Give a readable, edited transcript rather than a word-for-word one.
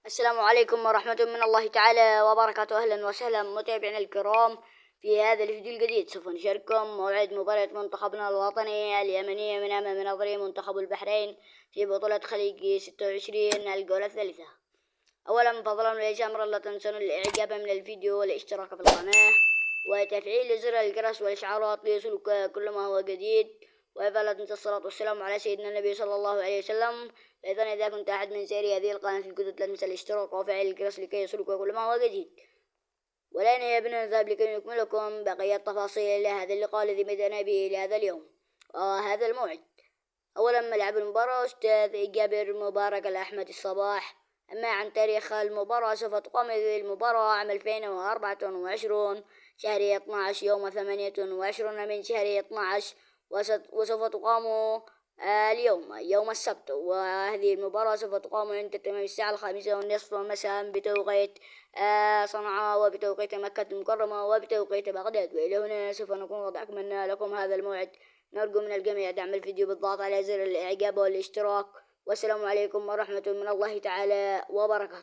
السلام عليكم ورحمة من الله تعالى وبركاته. أهلا وسهلا متابعينا الكرام. في هذا الفيديو الجديد سوف نشارككم موعد مباراة منتخبنا الوطني اليمني من أمام نظيره منتخب البحرين في بطولة خليج 26 الجولة الثالثة. أولا فضلا وليس أمرا لا تنسوا الإعجاب من الفيديو والاشتراك في القناة وتفعيل زر الجرس والإشعارات ليصلك كل ما هو جديد. وإذا لا تنسى الصلاة والسلام على سيدنا النبي صلى الله عليه وسلم. أيضا إذا كنت أحد من سير هذه القناة الجدد لا تنسى الاشتراك وفعل الجرس لكي يصلك كل ما هو جديد. والآن يا بنا نذهب لكي نكملكم بقية التفاصيل لهذا اللقاء الذي بدأنا به لهذا اليوم وهذا الموعد. أولا ملعب المباراة أستاذ جابر مبارك الأحمد الصباح. أما عن تاريخ المباراة سوف تقام هذه المباراة عام 2024 شهر 12 يوم 28 من شهر 12 وسوف تقام اليوم يوم السبت. وهذه المباراة سوف تقام عند تمام الساعة 5:30 مساء بتوقيت صنعاء وبتوقيت مكة المكرمة وبتوقيت بغداد. وإلى هنا سوف نكون قد أكملنا لكم هذا الموعد. نرجو من الجميع دعم الفيديو بالضغط على زر الإعجاب والاشتراك. والسلام عليكم ورحمة من الله تعالى وبركاته.